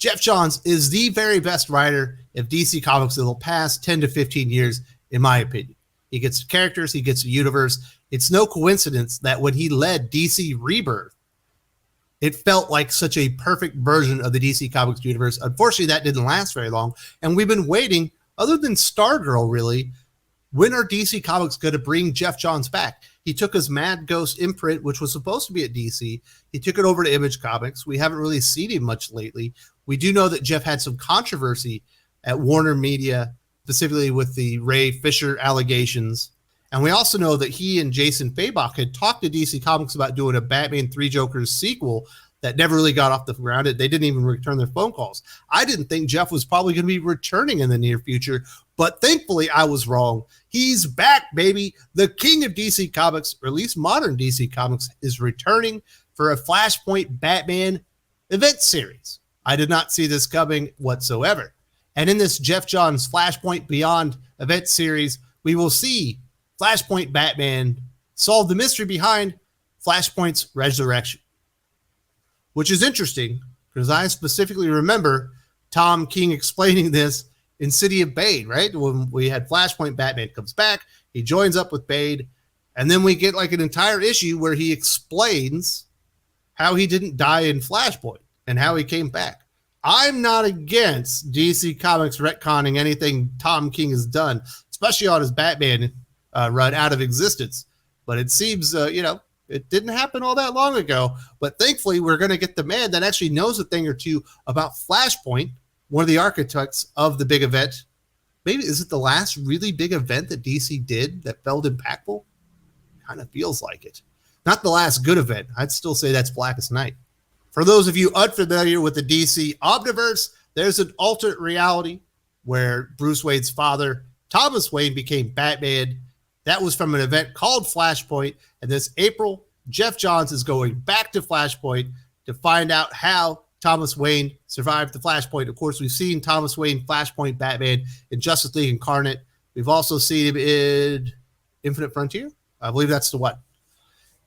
Geoff Johns is the very best writer of DC Comics of the past 10 to 15 years, in my opinion. He gets characters, he gets a universe. It's no coincidence that when he led DC Rebirth, it felt like such a perfect version of the DC Comics universe. Unfortunately, that didn't last very long, and we've been waiting, other than Stargirl, really, when are DC Comics going to bring Geoff Johns back? He took his Mad Ghost imprint, which was supposed to be at DC. He took it over to Image Comics. We haven't really seen him much lately. We do know that Geoff had some controversy at Warner Media, specifically with the Ray Fisher allegations. And we also know that he and Jason Fabok had talked to DC Comics about doing a Batman 3 Jokers sequel that never really got off the ground. They didn't even return their phone calls. I didn't think Geoff was probably going to be returning in the near future, but thankfully I was wrong. He's back, baby. The king of DC Comics, or at least modern DC Comics, is returning for a Flashpoint Batman event series. I did not see this coming whatsoever. And in this Geoff Johns Flashpoint Beyond event series, we will see Flashpoint Batman solve the mystery behind Flashpoint's resurrection, which is interesting because I specifically remember Tom King explaining this in City of Bane, right? When we had Flashpoint Batman comes back, he joins up with Bane, and then we get like an entire issue where he explains how he didn't die in Flashpoint and how he came back. I'm not against DC Comics retconning anything Tom King has done, especially on his Batman run out of existence. But it seems, it didn't happen all that long ago. But thankfully, we're going to get the man that actually knows a thing or two about Flashpoint, one of the architects of the big event. Maybe is it the last really big event that DC did that felt impactful? Kind of feels like it. Not the last good event. I'd still say that's Blackest Night. For those of you unfamiliar with the DC Omniverse, there's an alternate reality where Bruce Wayne's father, Thomas Wayne, became Batman. That was from an event called Flashpoint. And this April, Geoff Johns is going back to Flashpoint to find out how Thomas Wayne survived the Flashpoint. Of course, we've seen Thomas Wayne Flashpoint Batman in Justice League Incarnate. We've also seen him in Infinite Frontier. I believe that's the one.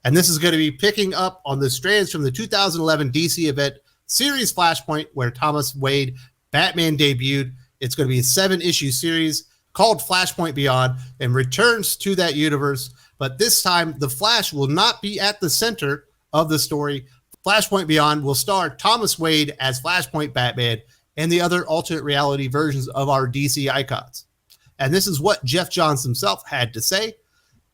And this is going to be picking up on the strands from the 2011 DC event series Flashpoint, where Thomas Wayne Batman debuted. It's going to be a 7-issue series called Flashpoint Beyond and returns to that universe. But this time, the Flash will not be at the center of the story. Flashpoint Beyond will star Thomas Wayne as Flashpoint Batman and the other alternate reality versions of our DC icons. And this is what Geoff Johns himself had to say.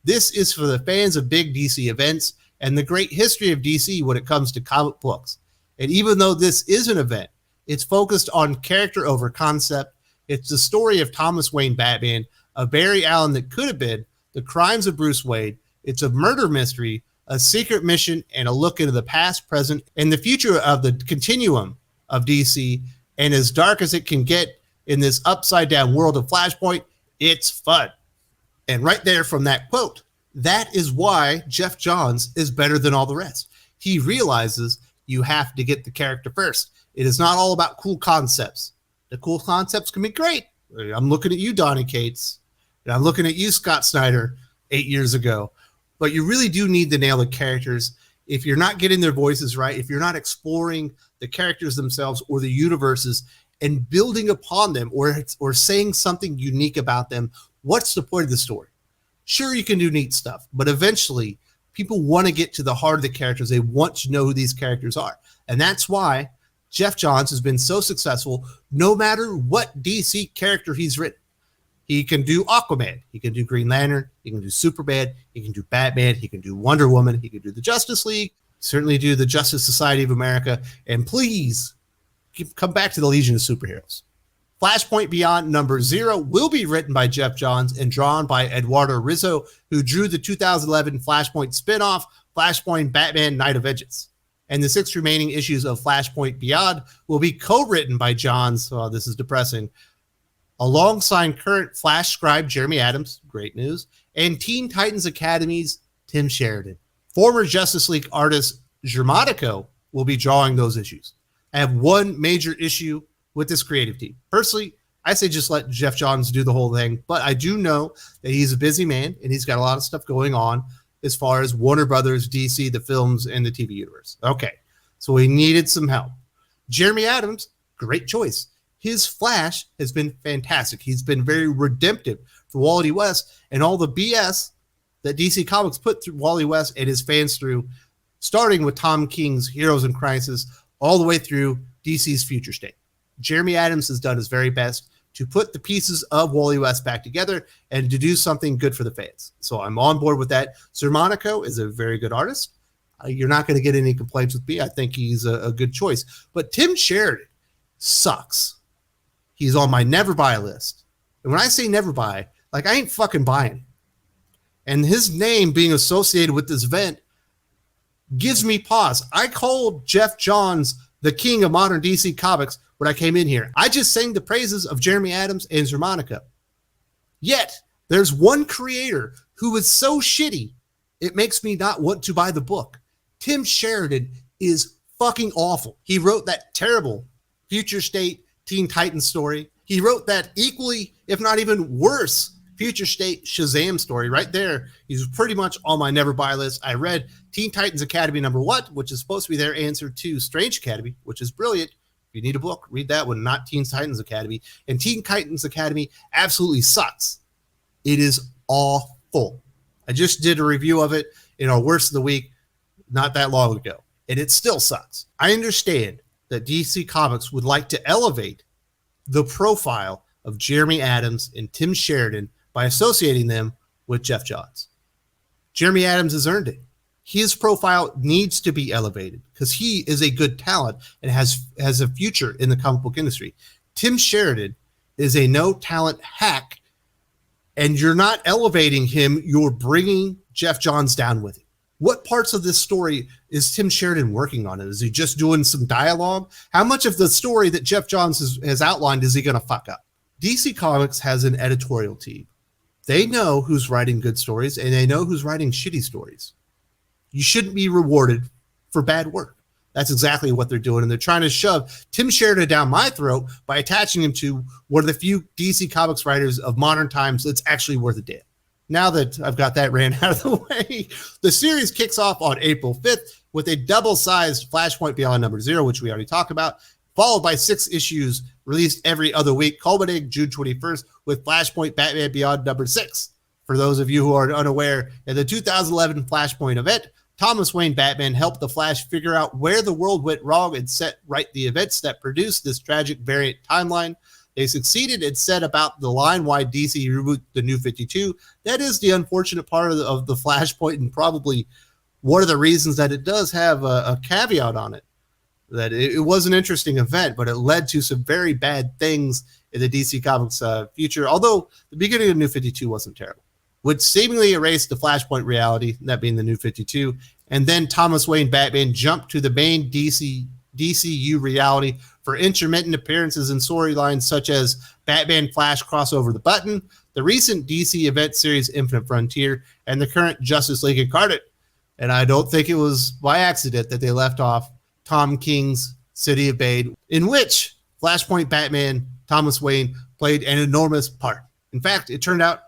This is for the fans of big DC events and the great history of DC when it comes to comic books. And even though this is an event, it's focused on character over concept. It's the story of Thomas Wayne Batman, a Barry Allen that could have been, the crimes of Bruce Wayne. It's a murder mystery, a secret mission, and a look into the past, present, and the future of the continuum of DC. And as dark as it can get in this upside-down world of Flashpoint, it's fun. And right there from that quote, that is why Geoff Johns is better than all the rest. He realizes you have to get the character first. It is not all about cool concepts. The cool concepts can be great. I'm looking at you, Donny Cates. And I'm looking at you, Scott Snyder, 8 years ago. But you really do need to nail the characters. If you're not getting their voices right, if you're not exploring the characters themselves or the universes and building upon them or saying something unique about them, what's the point of the story? Sure, you can do neat stuff, but eventually people want to get to the heart of the characters. They want to know who these characters are. And that's why Geoff Johns has been so successful no matter what DC character he's written. He can do Aquaman. He can do Green Lantern. He can do Superman. He can do Batman. He can do Wonder Woman. He can do the Justice League. Certainly do the Justice Society of America. And please come back to the Legion of Superheroes. Flashpoint Beyond number 0 will be written by Geoff Johns and drawn by Eduardo Rizzo, who drew the 2011 Flashpoint spinoff, Flashpoint Batman Night of Vengeance. And the 6 remaining issues of Flashpoint Beyond will be co-written by Johns, oh, this is depressing, alongside current Flash scribe Jeremy Adams, great news, and Teen Titans Academy's Tim Sheridan. Former Justice League artist Germanico will be drawing those issues. I have one major issue with this creative team. Personally, I say just let Geoff Johns do the whole thing, but I do know that he's a busy man and he's got a lot of stuff going on as far as Warner Brothers, DC, the films, and the TV universe. Okay, so we needed some help. Jeremy Adams great choice. His Flash has been fantastic. He's been very redemptive for Wally West and all the BS that DC Comics put through Wally West and his fans through, starting with Tom King's Heroes in Crisis all the way through DC's Future State. Jeremy Adams has done his very best to put the pieces of Wally West back together and to do something good for the fans. So I'm on board with that. Sir Monaco is a very good artist. You're not going to get any complaints with me. I think he's a good choice. But Tim Sheridan sucks. He's on my never buy list. And when I say never buy, like I ain't fucking buying. And his name being associated with this event gives me pause. I called Geoff Johns the king of modern DC Comics when I came in here. I just sang the praises of Jeremy Adams and Zermanica. Yet, there's one creator who is so shitty, it makes me not want to buy the book. Tim Sheridan is fucking awful. He wrote that terrible Future State Teen Titans story. He wrote that equally, if not even worse, Future State Shazam story right there. He's pretty much on my never buy list. I read Teen Titans Academy number what, which is supposed to be their answer to Strange Academy, which is brilliant. If you need a book, read that one, not Teen Titans Academy. And Teen Titans Academy absolutely sucks. It is awful. I just did a review of it in our Worst of the Week not that long ago, and it still sucks. I understand that DC Comics would like to elevate the profile of Jeremy Adams and Tim Sheridan by associating them with Geoff Johns. Jeremy Adams has earned it. His profile needs to be elevated because he is a good talent and has a future in the comic book industry. Tim Sheridan is a no-talent hack, and you're not elevating him. You're bringing Geoff Johns down with it. What parts of this story is Tim Sheridan working on? Is he just doing some dialogue? How much of the story that Geoff Johns has outlined is he going to fuck up? DC Comics has an editorial team. They know who's writing good stories, and they know who's writing shitty stories. You shouldn't be rewarded for bad work. That's exactly what they're doing, and they're trying to shove Tim Sheridan down my throat by attaching him to one of the few DC Comics writers of modern times that's actually worth a damn. Now that I've got that ran out of the way, the series kicks off on April 5th with a double-sized Flashpoint Beyond number 0, which we already talked about, followed by 6 issues released every other week, culminating June 21st with Flashpoint Batman Beyond number 6. For those of you who are unaware, in the 2011 Flashpoint event, Thomas Wayne Batman helped the Flash figure out where the world went wrong and set right the events that produced this tragic variant timeline. They succeeded and set about the line-wide DC reboot, the New 52. That is the unfortunate part of the Flashpoint, and probably one of the reasons that it does have a caveat on it. That it was an interesting event, but it led to some very bad things in the DC Comics future, although the beginning of New 52 wasn't terrible. Which seemingly erased the Flashpoint reality, that being the New 52, and then Thomas Wayne Batman jumped to the main DCU reality for intermittent appearances in storylines such as Batman Flash Crossover the Button, the recent DC event series Infinite Frontier, and the current Justice League Incarnate. And I don't think it was by accident that they left off Tom King's City of Bane, in which Flashpoint Batman Thomas Wayne played an enormous part. In fact, it turned out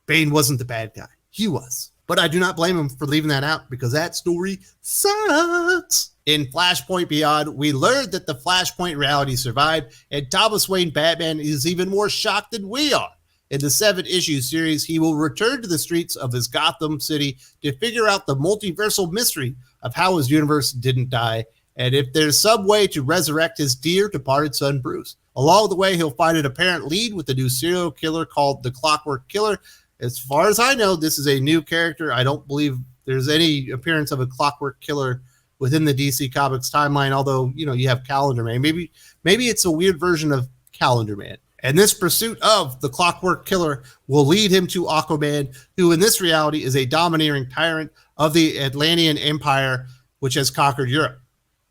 Bane wasn't the bad guy. He was. But I do not blame him for leaving that out because that story sucks. In Flashpoint Beyond, we learned that the Flashpoint reality survived, and Thomas Wayne Batman is even more shocked than we are. In the 7-issue series, he will return to the streets of his Gotham City to figure out the multiversal mystery of how his universe didn't die, and if there's some way to resurrect his dear departed son, Bruce. Along the way, he'll find an apparent lead with a new serial killer called the Clockwork Killer. As far as I know, this is a new character. I don't believe there's any appearance of a Clockwork Killer within the DC Comics timeline, although, you have Calendar Man. Maybe it's a weird version of Calendar Man. And this pursuit of the Clockwork Killer will lead him to Aquaman, who in this reality is a domineering tyrant of the Atlantean Empire, which has conquered Europe.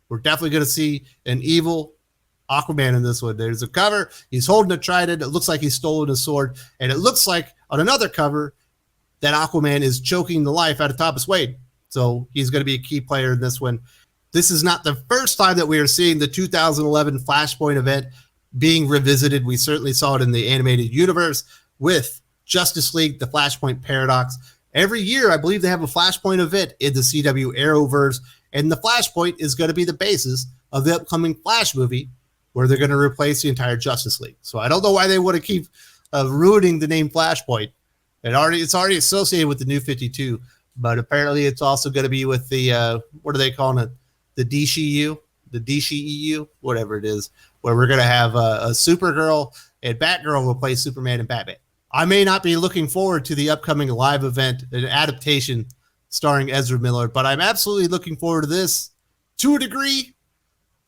We're definitely going to see an evil Aquaman in this one. There's a cover. He's holding a trident. It looks like he's stolen a sword. And it looks like on another cover that Aquaman is choking the life out of Thomas Wayne. So he's going to be a key player in this one. This is not the first time that we are seeing the 2011 Flashpoint event being revisited. We certainly saw it in the animated universe with Justice League, the Flashpoint Paradox. Every year, I believe they have a Flashpoint event in the CW Arrowverse, and the Flashpoint is going to be the basis of the upcoming Flash movie, where they're going to replace the entire Justice League. So I don't know why they want to keep ruining the name Flashpoint. It's already associated with the New 52, but apparently it's also going to be with the what are they calling it? The DCU, the DCEU, whatever it is, where we're going to have a Supergirl and Batgirl will play Superman and Batman. I may not be looking forward to the upcoming live event, an adaptation starring Ezra Miller, but I'm absolutely looking forward to this to a degree.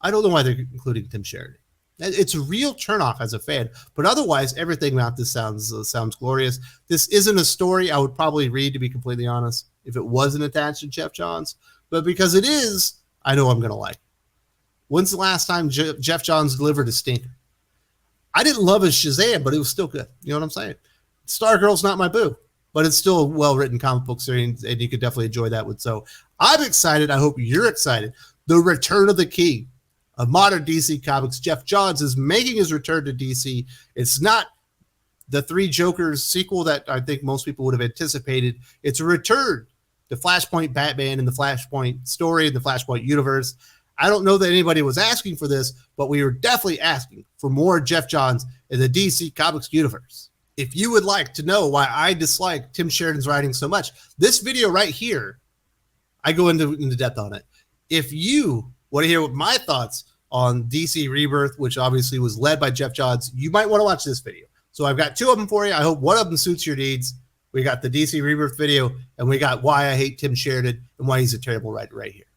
I don't know why they're including Tim Sheridan. It's a real turnoff as a fan, but otherwise, everything about this sounds glorious. This isn't a story I would probably read, to be completely honest, if it wasn't attached to Geoff Johns, but because it is, I know I'm going to like it. When's the last time Geoff Johns delivered a stinker? I didn't love his Shazam, but it was still good. You know what I'm saying? Stargirl's not my boo, but it's still a well-written comic book series, and you could definitely enjoy that one. So I'm excited. I hope you're excited. The Return of the King of modern DC Comics. Geoff Johns is making his return to DC. It's not the Three Jokers sequel that I think most people would have anticipated. It's a return to Flashpoint Batman and the Flashpoint story and the Flashpoint universe. I don't know that anybody was asking for this, but we were definitely asking for more Geoff Johns in the DC Comics universe. If you would like to know why I dislike Tim Sheridan's writing so much, this video right here, I go into depth on it. If you want to hear what my thoughts on DC Rebirth, which obviously was led by Geoff Johns, you might want to watch this video. So I've got two of them for you. I hope one of them suits your needs. We got the DC Rebirth video, and we got why I hate Tim Sheridan and why he's a terrible writer right here.